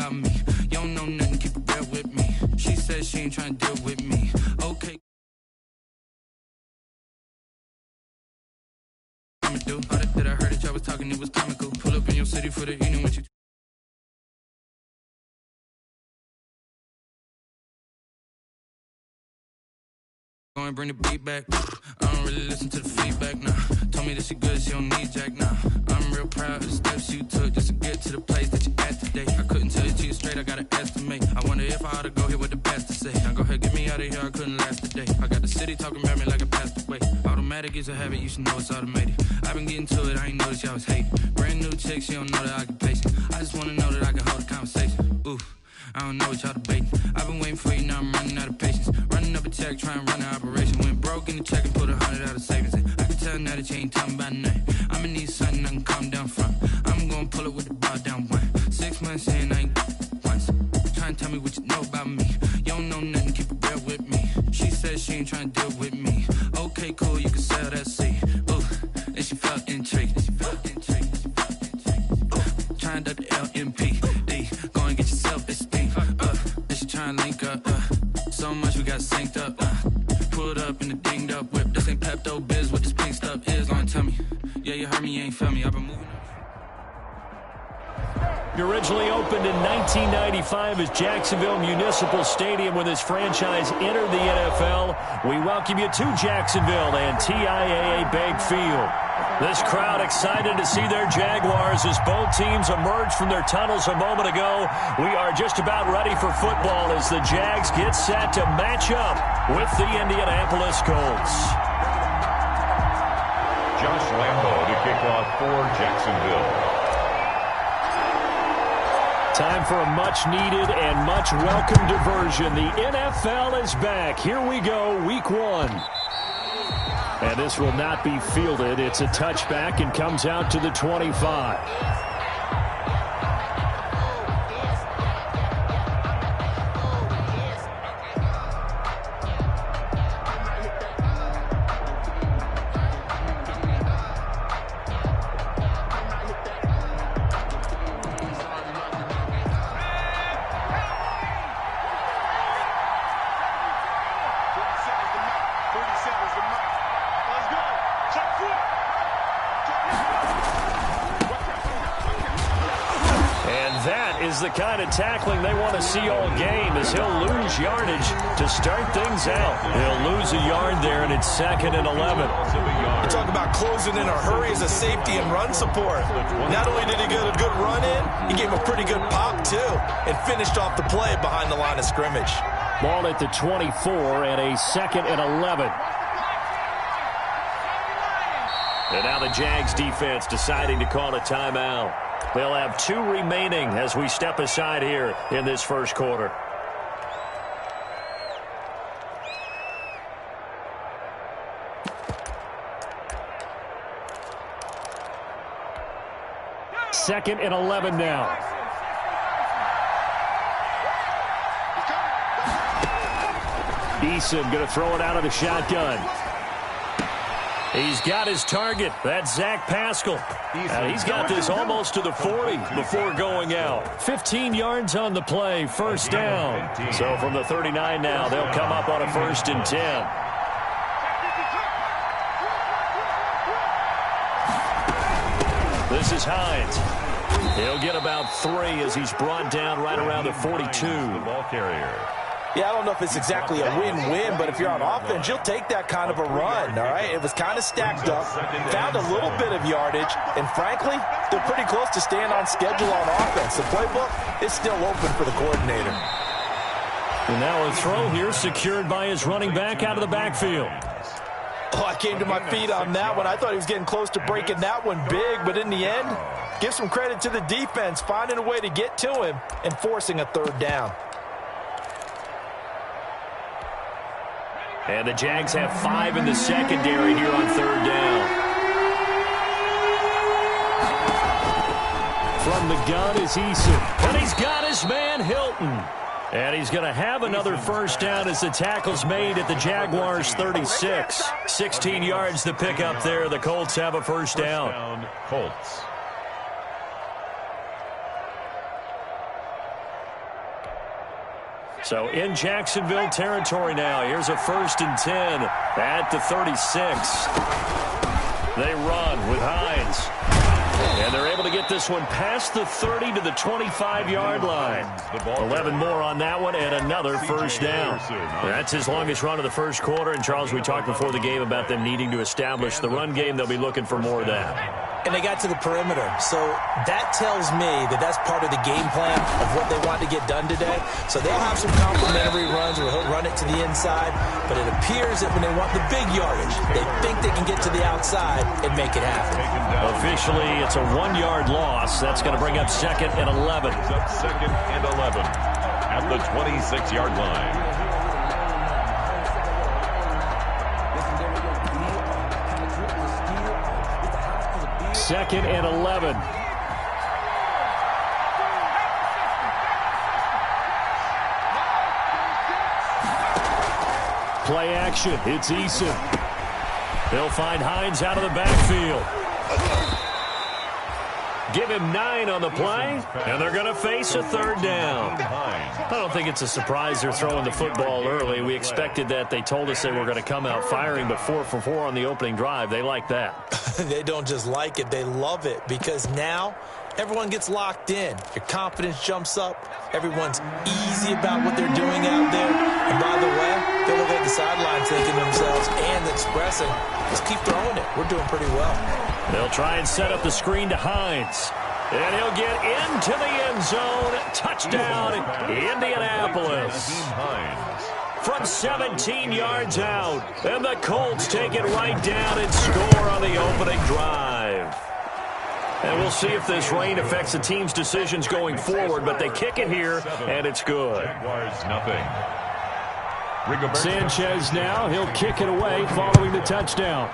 about me. You don't know nothing, keep it real with me. She said she ain't trying to deal with me. Okay. All that I heard that y'all was talking, it was comical. Pull up in your city for the evening with you. Go and bring the beat back. I don't really listen to the feedback, nah. Told me that she good, she don't need Jack, nah. I'm real proud of the steps you took just to get to the place that you at today. I couldn't tell you to you straight, I gotta estimate. I wonder if I ought to go here with the best to say. Now go ahead, get me out of here, I couldn't last today. I got the city talking about me like I passed away. Automatic is a habit, you should know it's automated. I've been getting to it, I ain't noticed y'all was hating. Brand new chick, she don't know the occupation. I just wanna know that I can hold a conversation. Ooh, I don't know what y'all debating. I've been waiting for you, now I'm running out of patience. Running up a check, trying to run an operation. Went broke in the check and put 100 out of savings in. I can tell now that you ain't talking about nothing. I'ma need something I can calm down from. I'm gonna pull it with the bar down one. 6 months in, I ain't once. Trying to tell me what you know about me. You don't know nothing, keep it real with me. She said she ain't trying to deal with me. Okay, cool, you can sell that seed. Ooh, and she felt intrigued. Trying to duck the LMP. Go and get yourself esteem. And she trying to link up. So much we got synced up. Pulled up in the dinged up whip. This ain't Pepto Biz, what this pink stuff is. Long tell me. Yeah, you heard me, you ain't felt me. I've been moving up. Originally opened in 1995 as Jacksonville Municipal Stadium when this franchise entered the NFL. We welcome you to Jacksonville and TIAA Bank Field. This crowd excited to see their Jaguars as both teams emerged from their tunnels a moment ago. We are just about ready for football as the Jags get set to match up with the Indianapolis Colts. Josh Lambo to kick off for Jacksonville. Time for a much-needed and much-welcome diversion. The NFL is back. Here we go, Week 1. And this will not be fielded. It's a touchback and comes out to the 25. The kind of tackling they want to see all game as he'll lose yardage to start things out. He'll lose a yard there, and it's 2nd and 11. You talk about closing in a hurry as a safety and run support. Not only did he get a good run in, he gave him a pretty good pop, too, and finished off the play behind the line of scrimmage. Ball at the 24 and a 2nd and 11. And now the Jags defense deciding to call a timeout. They'll have 2 remaining as we step aside here in this first quarter. Second and 11 now. Eason going to throw it out of the shotgun. He's got his target. That's Zach Pascal. He's got this almost to the 40 before going out. 15 yards on the play, first down. So from the 39 now, they'll come up on a 1st and 10. This is Hines. He'll get about 3 as he's brought down right around the 42. The ball carrier. Yeah, I don't know if it's exactly a win-win, but if you're on offense, you'll take that kind of a run, all right? It was kind of stacked up, found a little bit of yardage, and frankly, they're pretty close to staying on schedule on offense. The playbook is still open for the coordinator. And now a throw here secured by his running back out of the backfield. Oh, I came to my feet on that one. I thought he was getting close to breaking that one big, but in the end, give some credit to the defense, finding a way to get to him and forcing a 3rd down. And the Jags have 5 in the secondary here on 3rd down. From the gun is Eason. And he's got his man Hilton. And he's going to have another first down as the tackle's made at the Jaguars' 36. 16 yards to pick up there. The Colts have a first down. Colts. So in Jacksonville territory now. Here's a 1st and 10 at the 36. They run with Hines. And they're able to get this one past the 30 to the 25-yard line. 11 more on that one and another first down. That's his longest run of the first quarter. And, Charles, we talked before the game about them needing to establish the run game. They'll be looking for more of that. And they got to the perimeter. So that tells me that that's part of the game plan of what they want to get done today. So they'll have some complimentary runs where he'll run it to the inside. But it appears that when they want the big yardage, they think they can get to the outside and make it happen. Officially, it's a 1-yard loss. That's going to bring up 2nd and 11. It's up 2nd and 11 at the 26-yard line. 2nd and 11. Play action. It's Eason. He'll find Hines out of the backfield. Give him 9 on the play, and they're going to face a 3rd down. I don't think it's a surprise they're throwing the football early. We expected that. They told us they were going to come out firing, but 4 for 4 on the opening drive. They like that. They don't just like it. They love it because now everyone gets locked in. Your confidence jumps up. Everyone's easy about what they're doing out there. And by the way, they look at the sideline thinking to themselves and expressing, just keep throwing it. We're doing pretty well. They'll try and set up the screen to Hines. And he'll get into the end zone. Touchdown, Indianapolis. From 17 yards out. And the Colts take it right down and score on the opening drive. And we'll see if this rain affects the team's decisions going forward, but they kick it here, and it's good. Sanchez now, he'll kick it away following the touchdown.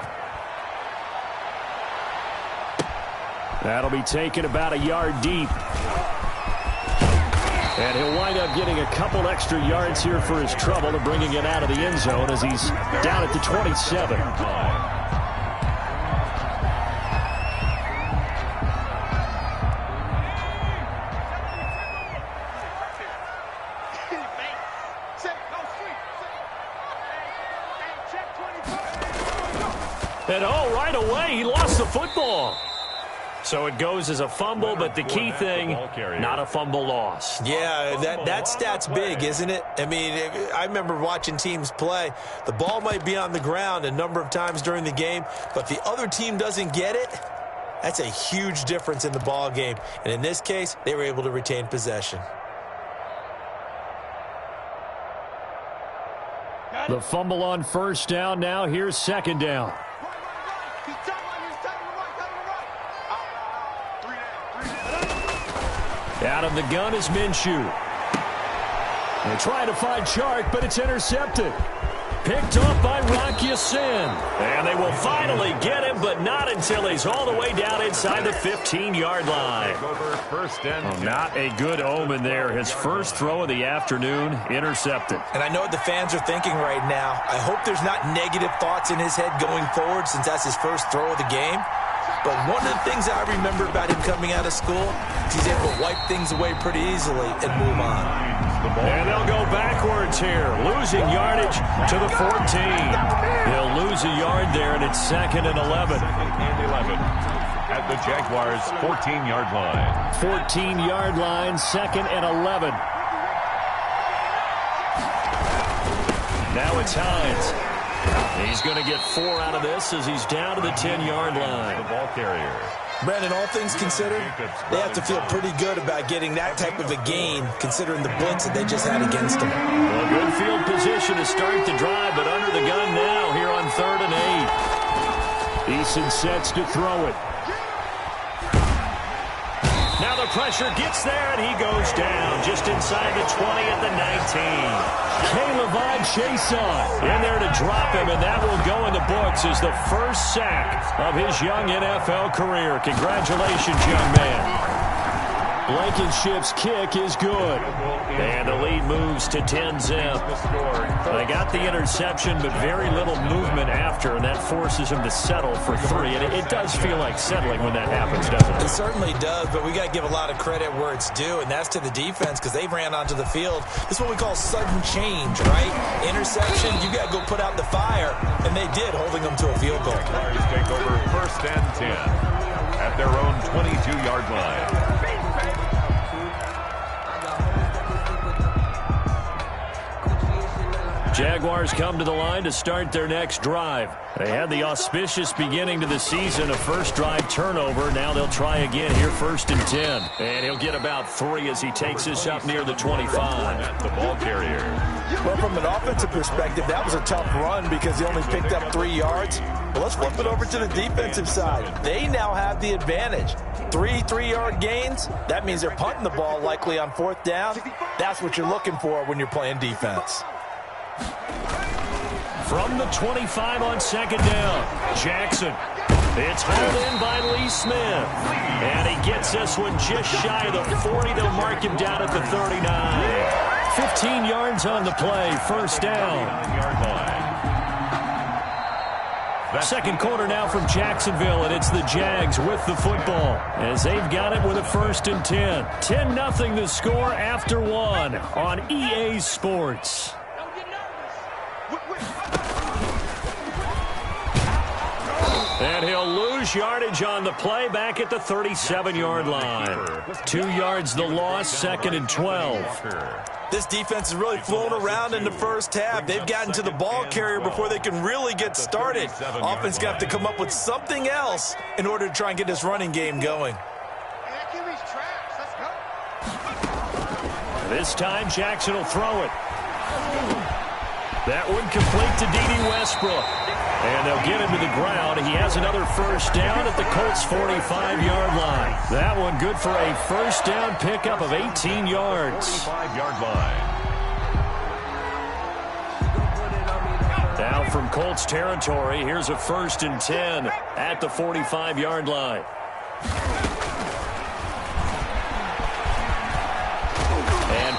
That'll be taken about a yard deep. And he'll wind up getting a couple extra yards here for his trouble to bringing it out of the end zone as he's down at the 27. And oh, right away, he lost the football. So it goes as a fumble, but the key thing, not a fumble loss. Yeah, that stat's big, isn't it? I mean, I remember watching teams play. The ball might be on the ground a number of times during the game, but if the other team doesn't get it, that's a huge difference in the ball game. And in this case, they were able to retain possession. The fumble on first down. Now here's 2nd down. Out of the gun is Minshew. They try to find Chark, but it's intercepted. Picked up by Rock Ya-Sin. And they will finally get him, but not until he's all the way down inside the 15-yard line. Oh, not a good omen there. His first throw of the afternoon, intercepted. And I know what the fans are thinking right now. I hope there's not negative thoughts in his head going forward since that's his first throw of the game. But one of the things that I remember about him coming out of school is he's able to wipe things away pretty easily and move on. And they'll go backwards here, losing yardage to the 14. He'll lose a yard there, and it's 2nd and 11. 2nd and 11 at the Jaguars' 14-yard line. 14-yard line, 2nd and 11. Now it's Hines. He's going to get 4 out of this as he's down to the 10-yard line. The ball carrier. Brandon, all things considered, they have to feel pretty good about getting that type of a gain considering the blitz that they just had against them. Well, good field position to start the drive, but under the gun now here on 3rd and 8. Eason sets to throw it. Now the pressure gets there, and he goes down just inside the 20 at the 19. Caleb Chason in there to drop him, and that will go in the books as the first sack of his young NFL career. Congratulations, young man. Blankenship's kick is good. And the lead moves to 10-zip. They got the interception, but very little movement after, and that forces them to settle for 3. And it does feel like settling when that happens, doesn't it? It certainly does, but we got to give a lot of credit where it's due, and that's to the defense because they ran onto the field. This is what we call sudden change, right? Interception, you got to go put out the fire, and they did, holding them to a field goal. Jaguars take over 1st and 10 at their own 22-yard line. Jaguars come to the line to start their next drive. They had the auspicious beginning to the season, a first drive turnover. Now they'll try again here, 1st and 10. And he'll get about 3 as he takes this up near the 25. The ball carrier. Well, from an offensive perspective, that was a tough run because he only picked up 3 yards. Well, let's flip it over to the defensive side. They now have the advantage. 3 3-yard gains. That means they're punting the ball likely on 4th down. That's what you're looking for when you're playing defense. From the 25 on 2nd down, Jackson. It's hauled in by Lee Smith. And he gets this one just shy of the 40. They'll mark him down at the 39. 15 yards on the play, 1st down. Second quarter now from Jacksonville, and it's the Jags with the football as they've got it with a 1st and 10. 10-0 the score after 1 on EA Sports. And he'll lose yardage on the play back at the 37-yard line. 2 yards the loss, 2nd and 12. This defense has really flown around in the first half. They've gotten to the ball carrier before they can really get started. Offense got to come up with something else in order to try and get this running game going. This time Jackson will throw it. That one complete to D.D. Westbrook. And they'll get him to the ground. He has another 1st down at the Colts' 45-yard line. That one good for a 1st down pickup of 18 yards. 45-yard line. Now from Colts territory, here's a 1st and 10 at the 45-yard line.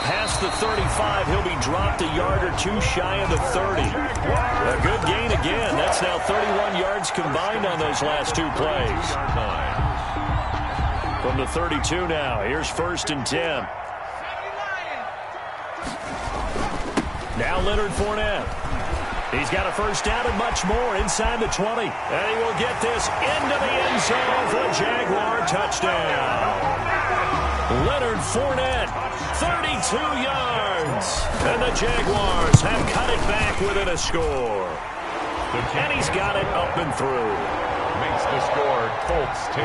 Past the 35, he'll be dropped a yard or 2 shy of the 30. A good gain again. That's now 31 yards combined on those last 2 plays. From the 32 now, here's 1st and 10. Now Leonard Fournette. He's got a 1st down and much more inside the 20. And he will get this into the end zone for a Jaguar touchdown. Leonard Fournette, 32 yards. And the Jaguars have cut it back within a score. And he's got it up and through. Makes the score Colts 10,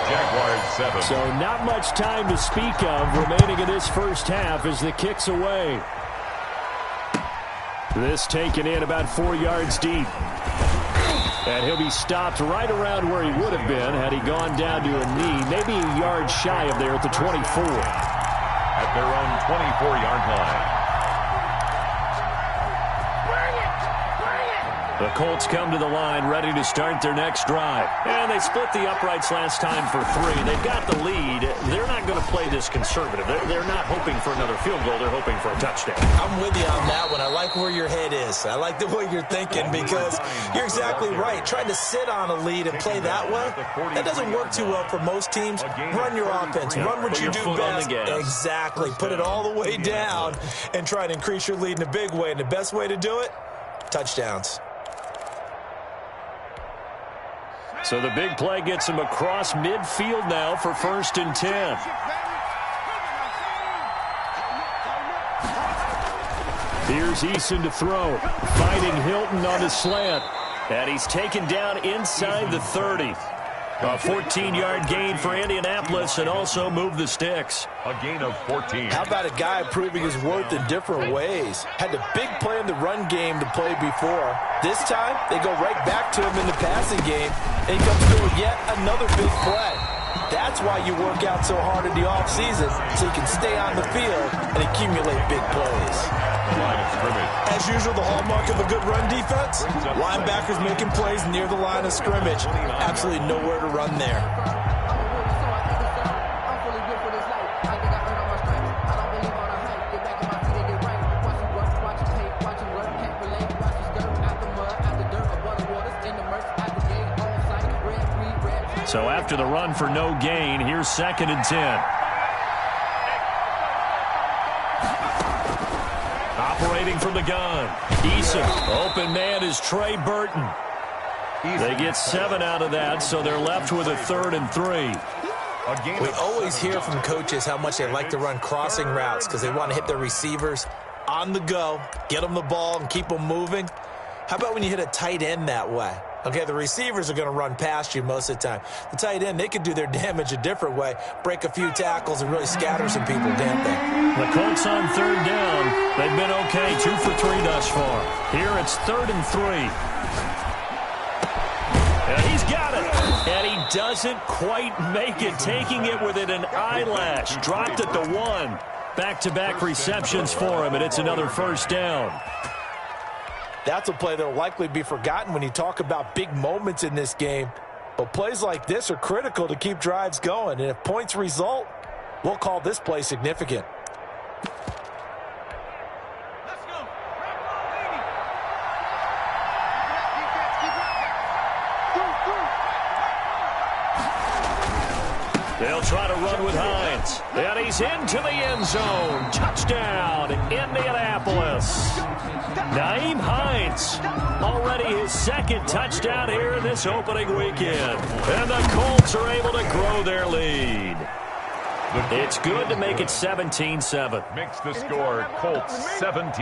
Jaguars 7. So not much time to speak of remaining in this first half as the kick's away. This taken in about 4 yards deep. And he'll be stopped right around where he would have been had he gone down to a knee, maybe a yard shy of there at the 24. At their own 24-yard line. The Colts come to the line ready to start their next drive. And they split the uprights last time for 3. They've got the lead. They're not going to play this conservative. They're not hoping for another field goal. They're hoping for a touchdown. I'm with you on that one. I like where your head is. I like the way you're thinking because you're exactly right. Trying to sit on a lead and play that way, that doesn't work too well for most teams. Run your offense. Run what you do best. Exactly. Put it all the way down and try to increase your lead in a big way. And the best way to do it, touchdowns. So the big play gets him across midfield now for 1st and 10. Here's Eason to throw. Finding Hilton on his slant. And he's taken down inside the 30. A 14-yard gain for Indianapolis and also move the sticks. A gain of 14. How about a guy proving his worth in different ways? Had a big play in the run game to play before. This time, they go right back to him in the passing game, and he comes through with yet another big play. That's why you work out so hard in the offseason, so you can stay on the field and accumulate big plays. Line of scrimmage. As usual, the hallmark of a good run defense, linebackers making plays near the line of scrimmage. Absolutely nowhere to run there. So after the run for no gain, here's 2nd and 10. Operating from the gun. Eason. Open man is Trey Burton. They get 7 out of that, so they're left with a 3rd and 3. We always hear from coaches how much they like to run crossing routes because they want to hit their receivers on the go, get them the ball, and keep them moving. How about when you hit a tight end that way? Okay, the receivers are going to run past you most of the time. The tight end, they could do their damage a different way, break a few tackles, and really scatter some people, can't they? The Colts on 3rd down. They've been okay, 2 for 3 thus far. Here it's 3rd and 3. And he's got it. And he doesn't quite make it, taking it within an eyelash. Dropped at the 1. Back-to-back receptions for him, and it's another 1st down. That's a play that will likely be forgotten when you talk about big moments in this game. But plays like this are critical to keep drives going. And if points result, we'll call this play significant. They'll try to run with Hines. And he's into the end zone. Touchdown, Indianapolis. Nyheim Hines, already his 2nd touchdown here this opening weekend. And the Colts are able to grow their lead. It's good to make it 17-7. Makes the score Colts 17,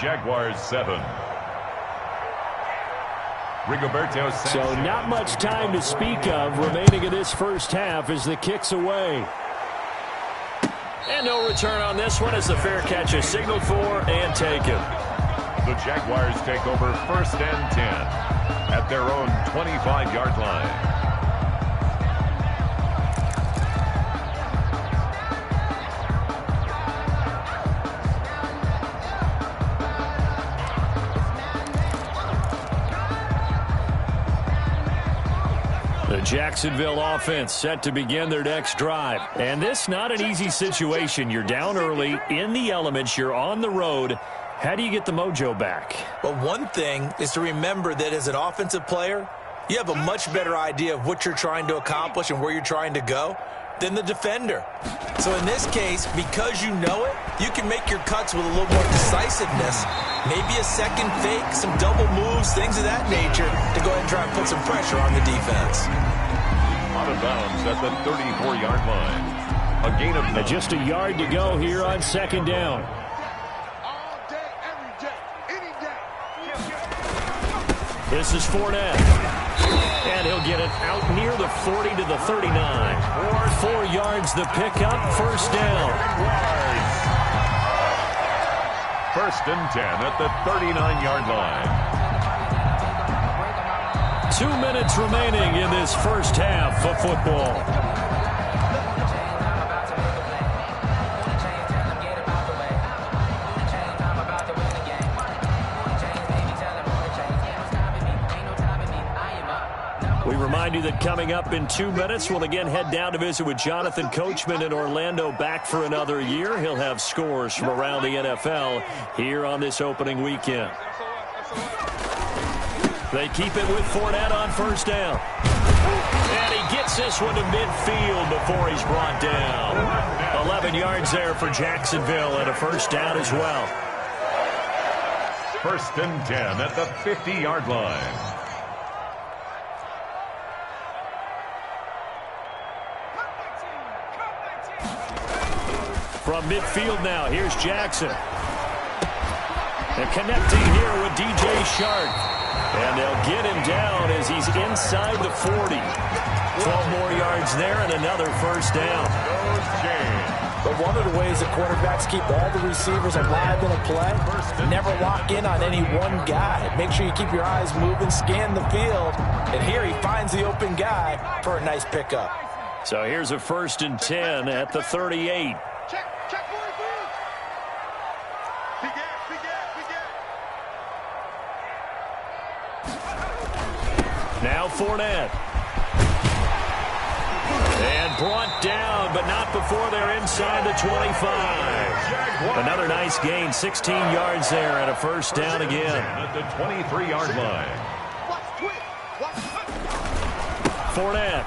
Jaguars 7. Rigoberto Sanchez. So not much time to speak of remaining in this first half as the kick's away. And no return on this one as the fair catch is signaled for and taken. The Jaguars take over 1st and 10 at their own 25-yard line. The Jacksonville offense set to begin their next drive. And this not an easy situation. You're down early, in the elements, you're on the road. How do you get the mojo back? Well, one thing is to remember that as an offensive player, you have a much better idea of what you're trying to accomplish and where you're trying to go than the defender. So in this case, because you know it, you can make your cuts with a little more decisiveness. Maybe a second fake, some double moves, things of that nature to go ahead and try and put some pressure on the defense. Out of bounds at the 34-yard line. A gain of 9. Just a yard to go here on 2nd down. This is Fournette. And he'll get it out near the 40 to the 39. 4 yards the pickup, 1st down. 1st and 10 at the 39-yard line. 2 minutes remaining in this first half of football. We remind you that coming up in 2 minutes, we'll again head down to visit with Jonathan Coachman in Orlando, back for another year. He'll have scores from around the NFL here on this opening weekend. They keep it with Fournette on 1st down. And he gets this one to midfield before he's brought down. 11 yards there for Jacksonville and a 1st down as well. 1st and 10 at the 50-yard line. From midfield now, here's Jackson. They're connecting here with DJ Shark. And they'll get him down as he's inside the 40. 12 more yards there and another 1st down. But one of the ways that quarterbacks keep all the receivers alive in a play, never lock in on any one guy. Make sure you keep your eyes moving, scan the field. And here he finds the open guy for a nice pickup. So here's a 1st and 10 at the 38. Now Fournette. And brought down, but not before they're inside the 25. Another nice gain, 16 yards there and a 1st down again. At the 23-yard line. Fournette.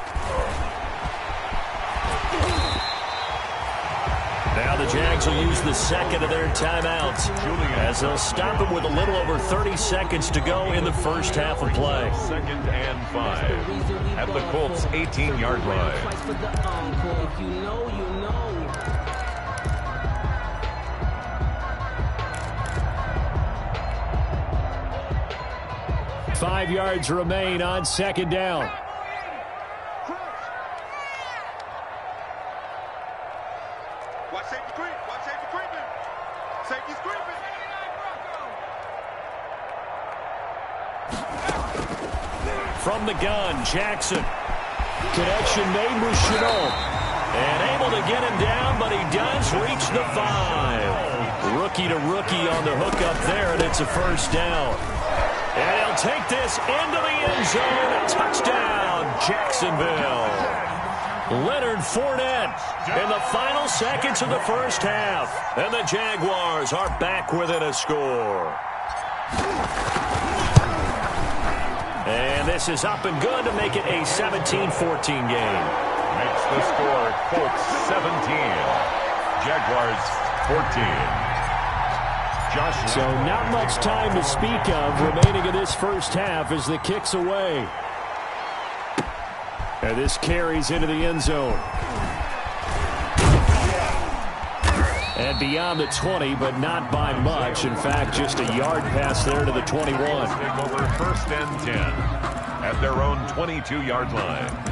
Now the Jags will use the second of their timeouts as they'll stop it with a little over 30 seconds to go in the first half of play. 2nd and 5 at the Colts' 18-yard line. Five yards remain on second down. From the gun, Jackson. Connection made with Chenault. And able to get him down, but he does reach the 5. Rookie to rookie on the hook up there, and it's a first down. And he'll take this into the end zone. Touchdown, Jacksonville. Leonard Fournette in the final seconds of the first half. And the Jaguars are back within a score. And this is up and good to make it a 17-14 game. Makes the score Colts 17, Jaguars 14. So not much time to speak of remaining in this first half as the kick's away. And this carries into the end zone. And beyond the 20, but not by much. In fact, just a yard pass there to the 21. Take over 1st and 10 at their own 22-yard line.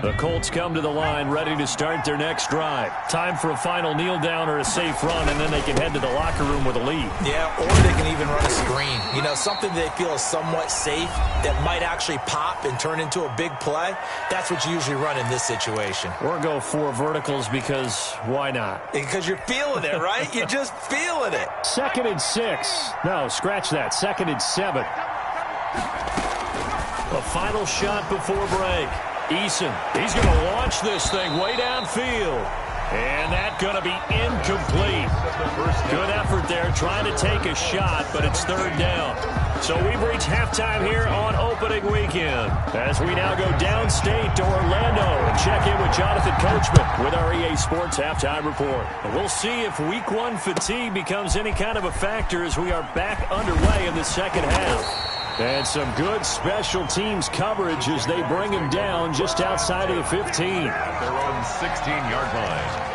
The Colts come to the line ready to start their next drive. Time for a final kneel down or a safe run, and then they can head to the locker room with a lead. Yeah, or they can even run a screen. You know, something they feel is somewhat safe that might actually pop and turn into a big play. That's what you usually run in this situation. Or go 4 verticals because why not? Because you're feeling it, right? You're just feeling it. 2nd and 6. No, scratch that. 2nd and 7. A final shot before break. Eason, he's going to launch this thing way downfield. And that's going to be incomplete. Good effort there trying to take a shot, but it's 3rd down. So we've reached halftime here on opening weekend. As we now go downstate to Orlando and check in with Jonathan Coachman with our EA Sports Halftime Report. And we'll see if Week 1 fatigue becomes any kind of a factor as we are back underway in the second half. And some good special teams coverage as they bring him down just outside of the 15. At their own 16-yard line.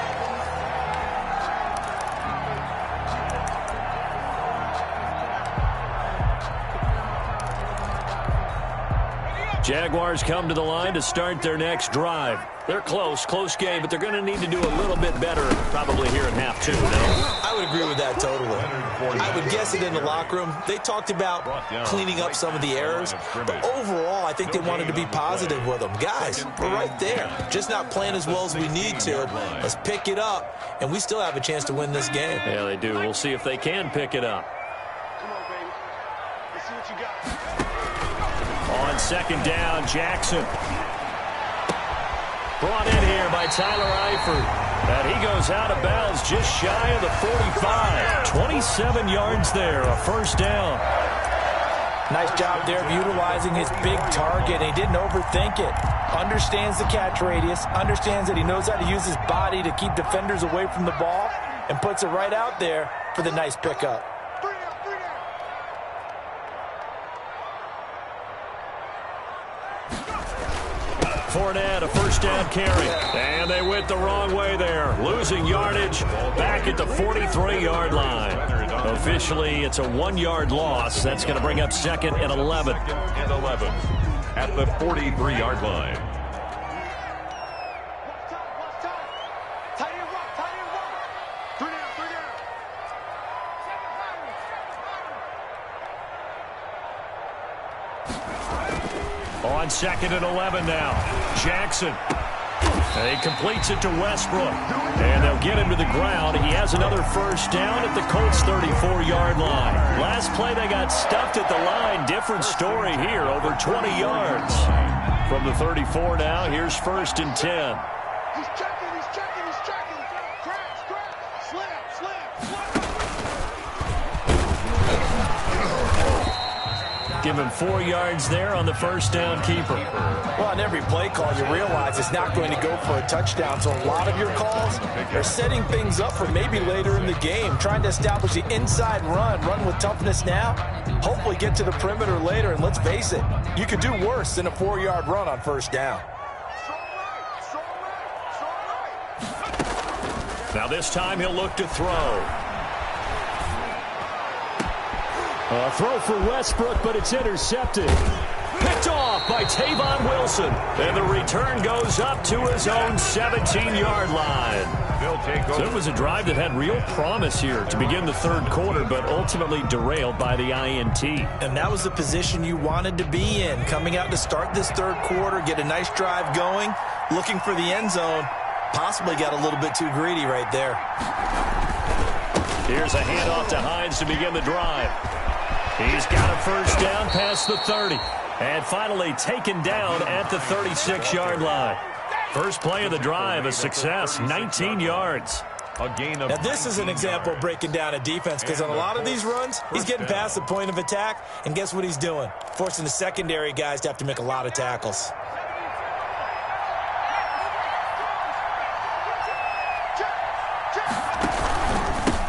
Jaguars come to the line to start their next drive. They're close game, but they're going to need to do a little bit better probably here in half 2, no? I would agree with that totally. I would guess it in the locker room. They talked about cleaning up some of the errors, but overall, I think they wanted to be positive with them. Guys, we're right there. Just not playing as well as we need to. Let's pick it up, and we still have a chance to win this game. Yeah, they do. We'll see if they can pick it up. Come on, baby. Let's see what you got. On 2nd down, Jackson. Brought in here by Tyler Eifert. And he goes out of bounds just shy of the 45. 27 yards there, a first down. Nice job there of utilizing his big target. He didn't overthink it. Understands the catch radius. Understands that he knows how to use his body to keep defenders away from the ball. And puts it right out there for the nice pickup. Fournette, a first down carry. And they went the wrong way there. Losing yardage back at the 43-yard line. Officially, it's a 1-yard loss. That's going to bring up 2nd and 11. 2nd and 11 at the 43-yard line. On 2nd and 11 now. Jackson. And he completes it to Westbrook. And they'll get him to the ground. He has another first down at the Colts' 34-yard line. Last play they got stuffed at the line. Different story here. Over 20 yards. From the 34 now, here's 1st and 10. He's checking, he's checking, he's checking. Crash, slip. Give him 4 yards there on the first down keeper. Well, on every play call, you realize it's not going to go for a touchdown. So a lot of your calls are setting things up for maybe later in the game, trying to establish the inside run with toughness now, hopefully get to the perimeter later. And let's face it, you could do worse than a 4-yard run on first down. Now this time he'll look to throw. A throw for Westbrook, but it's intercepted. Picked off by Tavon Wilson. And the return goes up to his own 17-yard line. So it was a drive that had real promise here to begin the third quarter, but ultimately derailed by the INT. And that was the position you wanted to be in, coming out to start this third quarter, get a nice drive going, looking for the end zone. Possibly got a little bit too greedy right there. Here's a handoff to Hines to begin the drive. He's got a first down past the 30. And finally taken down at the 36-yard line. First play of the drive, a success, 19 yards. Now this is an example of breaking down a defense, because on a lot of these runs, he's getting past the point of attack, and guess what he's doing? Forcing the secondary guys to have to make a lot of tackles.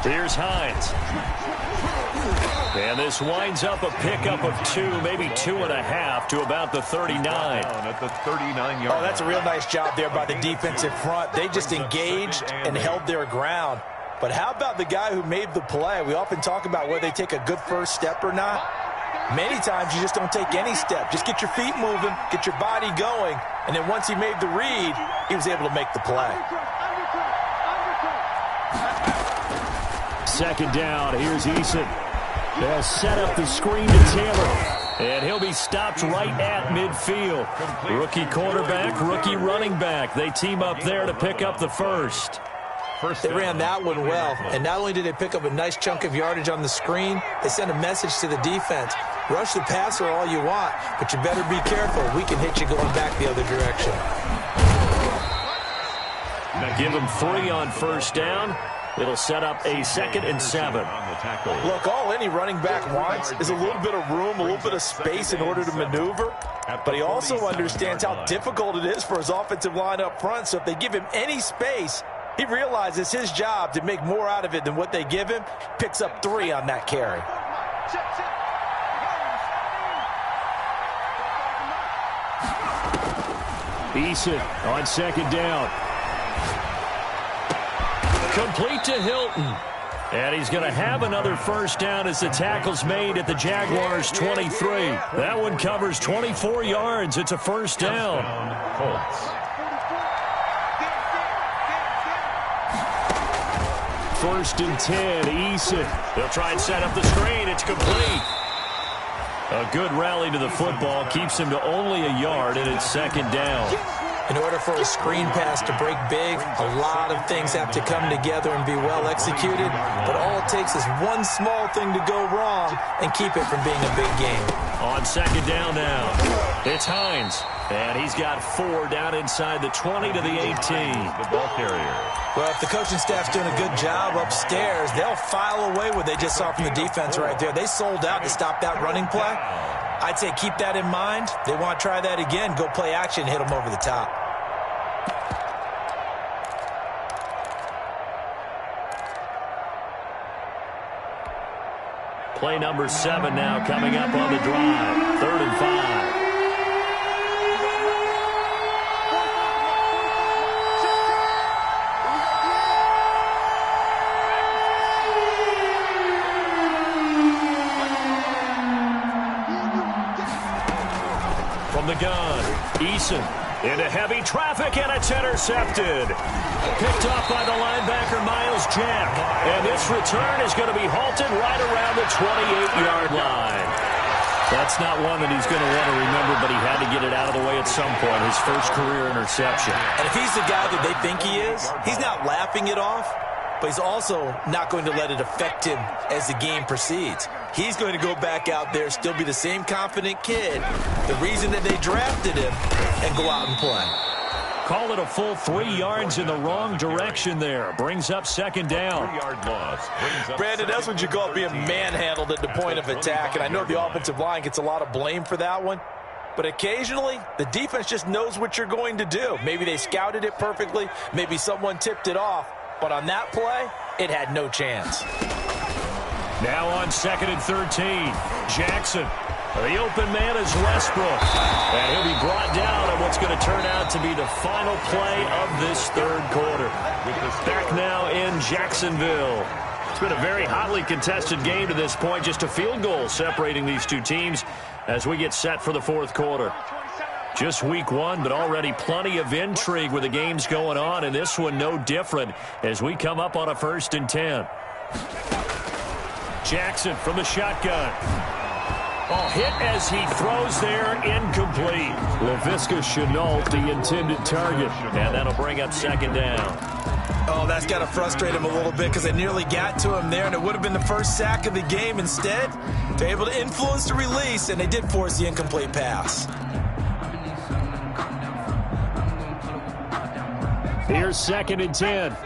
Here's Hines. And this winds up a pickup of 2, maybe 2.5 to about the 39. At the 39-yard Oh, that's a real nice job there by the defensive front. They just engaged and held their ground. But how about the guy who made the play? We often talk about whether they take a good first step or not. Many times you just don't take any step. Just get your feet moving, get your body going, and then once he made the read, he was able to make the play. Second down, here's Eason. They'll set up the screen to Taylor. And he'll be stopped right at midfield. Rookie quarterback, rookie running back. They team up there to pick up the first. They ran that one well. And not only did they pick up a nice chunk of yardage on the screen, they sent a message to the defense. Rush the passer all you want, but you better be careful. We can hit you going back the other direction. Give him 3 on first down. It'll set up a 2nd and 7. Look, all any running back wants is a little bit of room, a little bit of space in order to maneuver. But he also understands how difficult it is for his offensive line up front. So if they give him any space, he realizes it's his job to make more out of it than what they give him. Picks up 3 on that carry. Eason on second down. Complete to Hilton. And he's going to have another first down as the tackle's made at the Jaguars' 23. That one covers 24 yards. It's a first down. First and 10, Eason. They'll try and set up the screen. It's complete. A good rally to the football keeps him to only a yard, and it's second down. In order for a screen pass to break big, a lot of things have to come together and be well executed. But all it takes is one small thing to go wrong and keep it from being a big game. On second down now, it's Hines. And he's got 4 down inside the 20 to the 18. The ball carrier. Well, if the coaching staff's doing a good job upstairs, they'll file away what they just saw from the defense right there. They sold out to stop that running play. I'd say keep that in mind. They want to try that again. Go play action, hit them over the top. Play number 7 now coming up on the drive. 3rd and 5. From the gun, Eason into heavy traffic, and it's intercepted. Picked off by the linebacker, Miles Jack. And this return is going to be halted right around the 28-yard line. That's not one that he's going to want to remember, but he had to get it out of the way at some point, his first career interception. And if he's the guy that they think he is, he's not laughing it off, but he's also not going to let it affect him as the game proceeds. He's going to go back out there, still be the same confident kid, the reason that they drafted him, and go out and play. call it a full 3 yards in the wrong direction there. Brings up second down. 3-yard loss. Brandon, that's what you call being manhandled at the point of attack. And I know the offensive line gets a lot of blame for that one. But occasionally, the defense just knows what you're going to do. Maybe they scouted it perfectly. Maybe someone tipped it off. But on that play, it had no chance. Now on 2nd and 13. Jackson. The open man is Westbrook. And he'll be brought down on what's going to turn out to be the final play of this third quarter. Back now in Jacksonville. It's been a very hotly contested game to this point. Just a field goal separating these two teams as we get set for the fourth quarter. Just week one, but already plenty of intrigue with the games going on, and this one no different as we come up on a 1st and 10. Jackson from the shotgun. Oh, hit as he throws there, incomplete. Laviska Shenault, the intended target, and that'll bring up second down. Oh, that's got to frustrate him a little bit because they nearly got to him there, and it would have been the first sack of the game. Instead, they're able to influence the release, and they did force the incomplete pass. Here's 2nd and 10.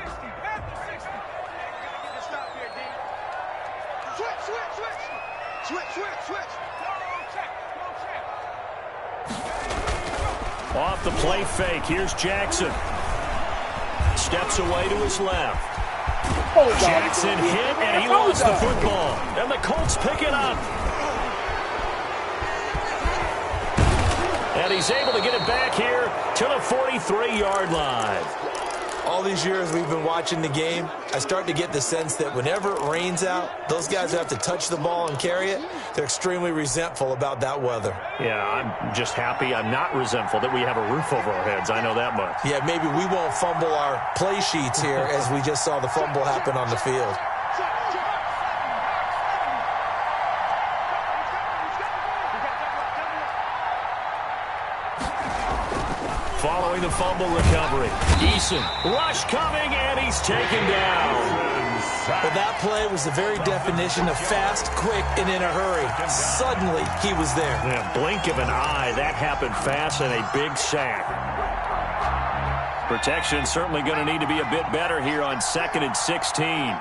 Off the play fake. Here's Jackson. Steps away to his left. Jackson hit, and he lost the football. And the Colts pick it up. And he's able to get it back here to the 43-yard line. All these years we've been watching the game, I start to get the sense that whenever it rains out, those guys who have to touch the ball and carry it, they're extremely resentful about that weather. Yeah, I'm just happy I'm not resentful that we have a roof over our heads. I know that much. Yeah, maybe we won't fumble our play sheets here as we just saw the fumble happen on the field. Following the fumble recovery, Eason, rush coming, and he's taken down. Well, that play was the very definition of fast, quick, and in a hurry. Suddenly, he was there. Yeah, blink of an eye, that happened fast, and a big sack. Protection certainly going to need to be a bit better here on 2nd and 16.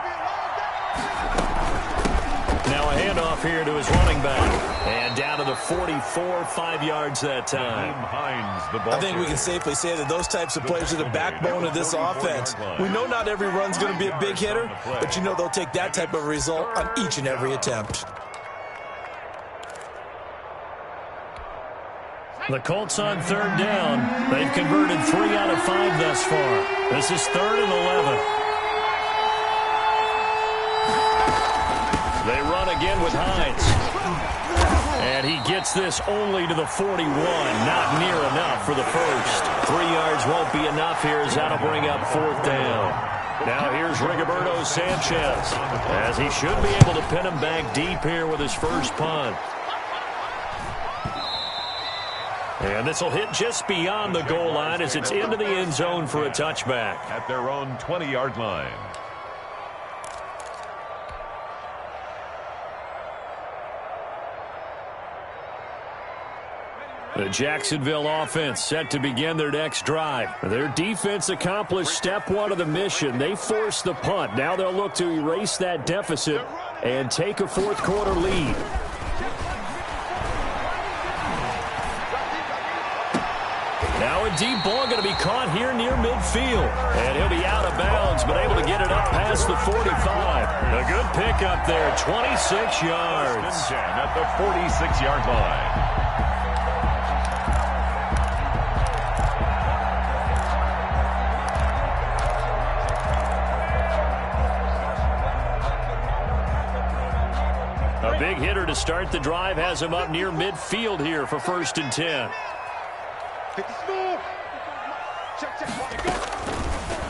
Now a handoff here to his running back. And down to the 44, 5 yards that time. I think we can safely say that those types of plays are the backbone of this offense. We know not every run's going to be a big hitter, but you know they'll take that type of result on each and every attempt. The Colts on 3rd down. They've converted 3 out of 5 thus far. This is 3rd and 11. They run again with Hines. And he gets this only to the 41. Not near enough for the first. 3 yards won't be enough here as that'll bring up 4th down. Now here's Rigoberto Sanchez, as he should be able to pin him back deep here with his first punt. And this will hit just beyond the goal line as it's into the end zone for a touchback. At their own 20-yard line. The Jacksonville offense set to begin their next drive. Their defense accomplished step 1 of the mission. They forced the punt. Now they'll look to erase that deficit and take a fourth quarter lead. Now a deep ball going to be caught here near midfield. And he'll be out of bounds, but able to get it up past the 45. A good pickup there, 26 yards. At the 46-yard line. A big hitter to start the drive has him up near midfield here for 1st and 10.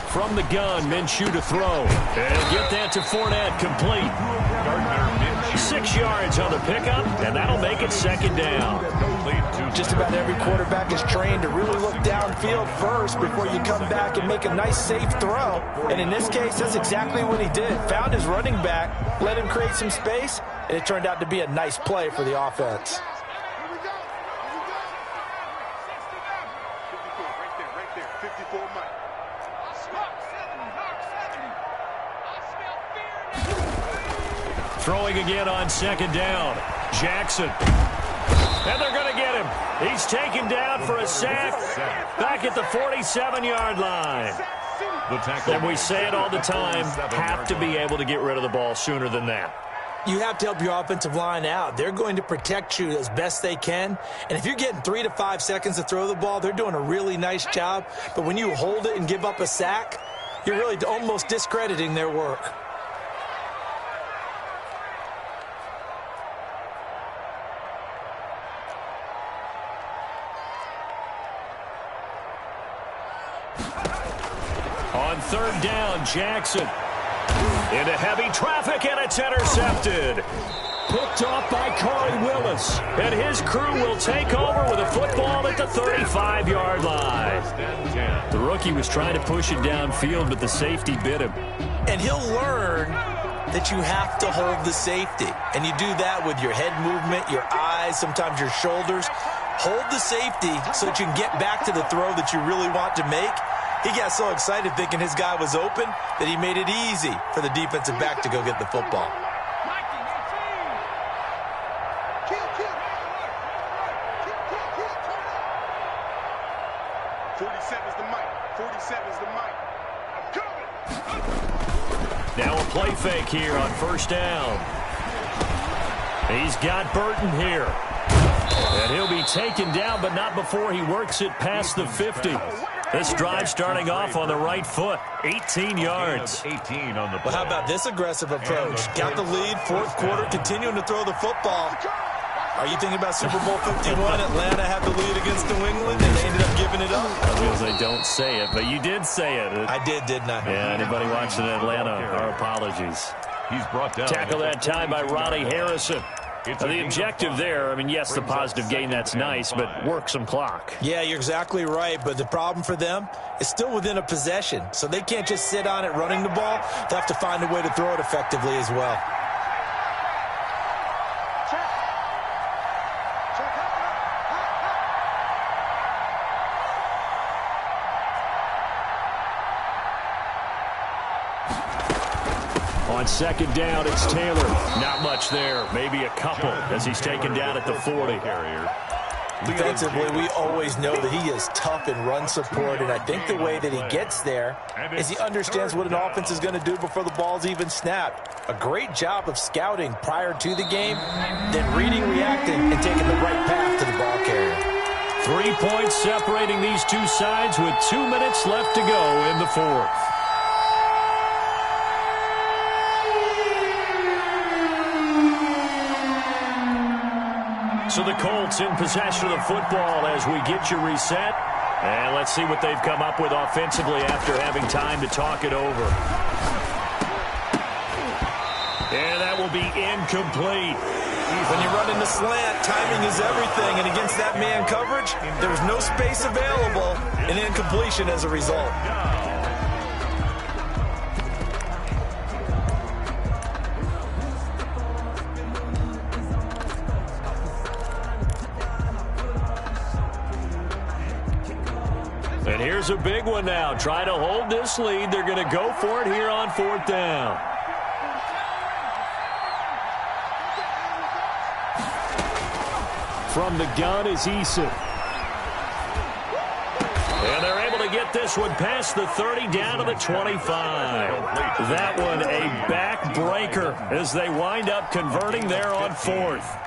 From the gun, Minshew to throw. And he'll get that to Fournette, complete. 6 yards on the pickup, and that'll make it 2nd down. Just about every quarterback is trained to really look downfield first before you come back and make a nice, safe throw. And in this case, that's exactly what he did. Found his running back, let him create some space, and it turned out to be a nice play for the offense. 54 Mike. Throwing again on second down. Jackson. And they're going to get him. He's taken down for a sack back at the 47-yard line. And we say it all the time, have to be able to get rid of the ball sooner than that. You have to help your offensive line out. They're going to protect you as best they can. And if you're getting 3 to 5 seconds to throw the ball, they're doing a really nice job. But when you hold it and give up a sack, you're really almost discrediting their work. On third down, Jackson. Into heavy traffic, and it's intercepted. Picked off by Corey Willis. And his crew will take over with a football at the 35-yard line. The rookie was trying to push it downfield, but the safety bit him. And he'll learn that you have to hold the safety. And you do that with your head movement, your eyes, sometimes your shoulders. Hold the safety so that you can get back to the throw that you really want to make. He got so excited thinking his guy was open that he made it easy for the defensive back to go get the football. Now a play fake here on first down. He's got Burton here. And he'll be taken down, but not before he works it past the 50. This drive starting off on the right foot, 18 yards. 18 on the play. Well, how about this aggressive approach? Got the lead, fourth quarter, continuing to throw the football. Are you thinking about Super Bowl 51? Atlanta had the lead against New England, and they ended up giving it up. I was going to say, don't say it, but you did say it. I did, didn't I? Yeah, anybody watching Atlanta, our apologies. He's brought down. Tackle that time by Ronnie Harrison. The objective there, I mean, yes, the positive gain, that's nice, but work some clock. Yeah, you're exactly right, but the problem for them is still within a possession, so they can't just sit on it running the ball. They'll have to find a way to throw it effectively as well. On second down, it's Taylor. Not much there. Maybe a couple as he's taken down at the 40. Defensively, we always know that he is tough in run support, and I think the way that he gets there is he understands what an offense is going to do before the ball's even snapped. A great job of scouting prior to the game, then reading, reacting, and taking the right path to the ball carrier. 3 points separating these two sides with 2 minutes left to go in the fourth. So the Colts in possession of the football as we get you reset. And let's see what they've come up with offensively after having time to talk it over. And that will be incomplete. When you run in the slant, timing is everything. And against that man coverage, there was no space available, and incompletion as a result. And here's a big one now. Try to hold this lead. They're going to go for it here on fourth down. From the gun is Eason. And they're able to get this one past the 30 down to the 25. That one a backbreaker as they wind up converting there on fourth.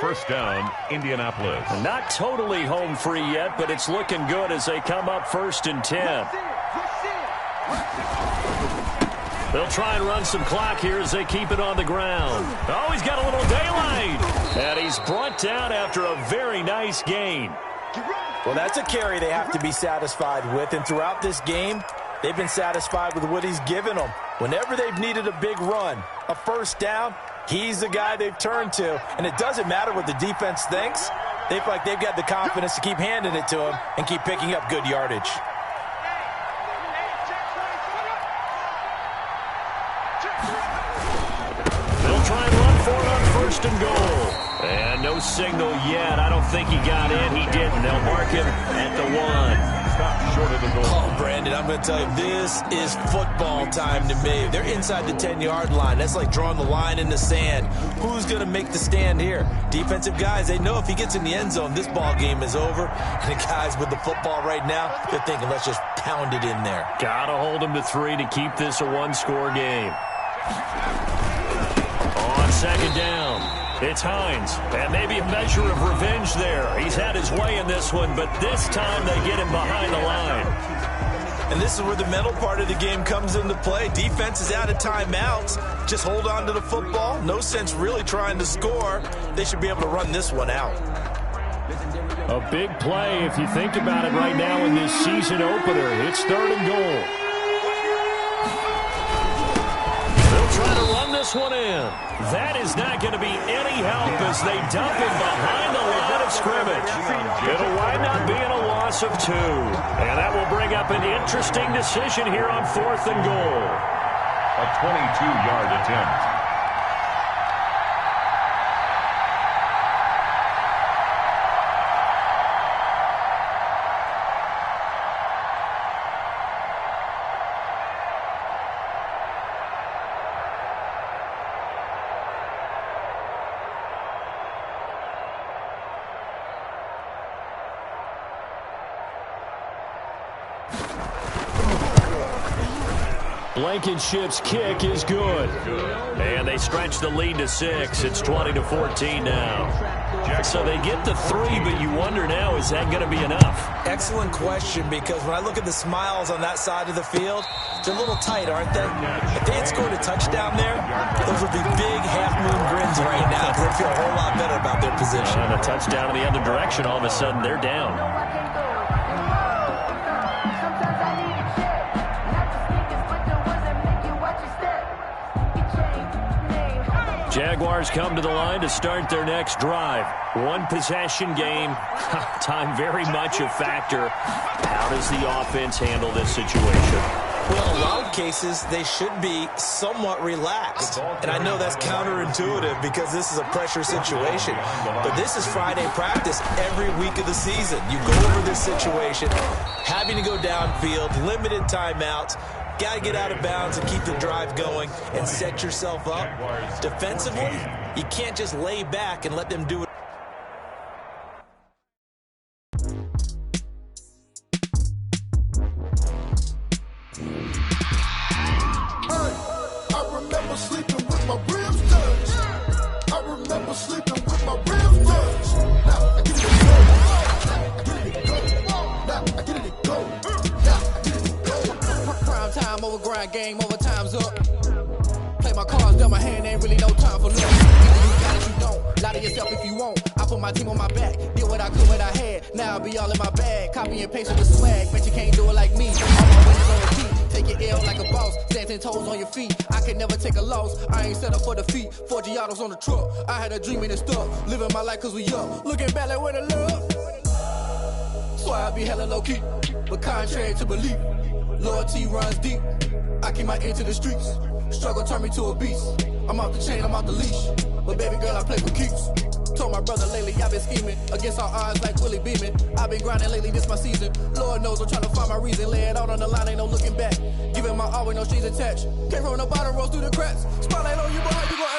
First down, Indianapolis. Not totally home free yet, but it's looking good as they come up 1st and 10. They'll try and run some clock here as they keep it on the ground. Oh, he's got a little daylight. And he's brought down after a very nice gain. Well, that's a carry they have to be satisfied with. And throughout this game, they've been satisfied with what he's given them. Whenever they've needed a big run, a first down, he's the guy they've turned to. And it doesn't matter what the defense thinks. They feel like they've got the confidence to keep handing it to him and keep picking up good yardage. They'll try and run for it on 1st and goal. And no signal yet. I don't think he got in. He didn't. They'll mark him at the 1. short of the goal. Oh, Brandon, I'm going to tell you, this is football time to me. They're inside the 10-yard line. That's like drawing the line in the sand. Who's going to make the stand here? Defensive guys, they know if he gets in the end zone, this ball game is over. And the guys with the football right now, they're thinking, let's just pound it in there. Got to hold him to 3 to keep this a one-score game. On second down, it's Hines. And maybe a measure of revenge there. He's had his way in this one, but this time they get him behind the line. And this is where the mental part of the game comes into play. Defense is out of timeouts. Just hold on to the football. No sense really trying to score. They should be able to run this one out. A big play, if you think about it right now in this season opener. It's 3rd and goal. They'll try to run this one in. That is not going to be any help as they dump him behind the line of scrimmage. It'll wind up being a loss of 2. And that will bring up an interesting decision here on 4th and goal. A 22-yard attempt. Blankenship's kick is good. And they stretch the lead to 6. It's 20-14 now. So they get the 3, but you wonder now, is that going to be enough? Excellent question, because when I look at the smiles on that side of the field, they're a little tight, aren't they? If they had scored a touchdown there, those would be big half-moon grins right now, because they feel a whole lot better about their position. And a touchdown in the other direction, all of a sudden they're down. Jaguars come to the line to start their next drive. One possession game. Time very much a factor. How does the offense handle this situation? Well, in a lot of cases, they should be somewhat relaxed. And I know that's counterintuitive because this is a pressure situation. But this is Friday practice every week of the season. You go over this situation, having to go downfield, limited timeouts. Got to get out of bounds and keep the drive going and set yourself up. Defensively, you can't just lay back and let them do it. I remember sleeping with my ribs touched. I remember sleeping with my ribs touched. Now I get it go. Now I get it go. Prime time over grind game, overtime's up. Play my cards, dealt my hand, ain't really no time for luck. Either you got it, you don't. Lie to yourself if you won't. I put my team on my back, did what I could, what I had. Now I'll be all in my bag, copy and paste with the swag. Bet you can't do it like me. All my wins on repeat. Take your L like a boss, stand 10 toes on your feet. I can never take a loss, I ain't set up for defeat. 4 Giottos on the truck, I had a dream and it stuck. Living my life cause we up, looking back like where the love. So I be hella low key, but contrary to belief, loyalty runs deep. I keep my ear to the streets, struggle turn me to a beast. I'm off the chain, I'm off the leash, but baby girl I play for keeps. Told my brother lately I've been scheming against all odds like Willie Beeman. I've been grinding lately, this my season. Lord knows I'm trying to find my reason. Lay it out on the line, ain't no looking back. Giving my all with no strings attached. Came from the bottom, rose through the cracks. Spotlight on you, boy, how you gon'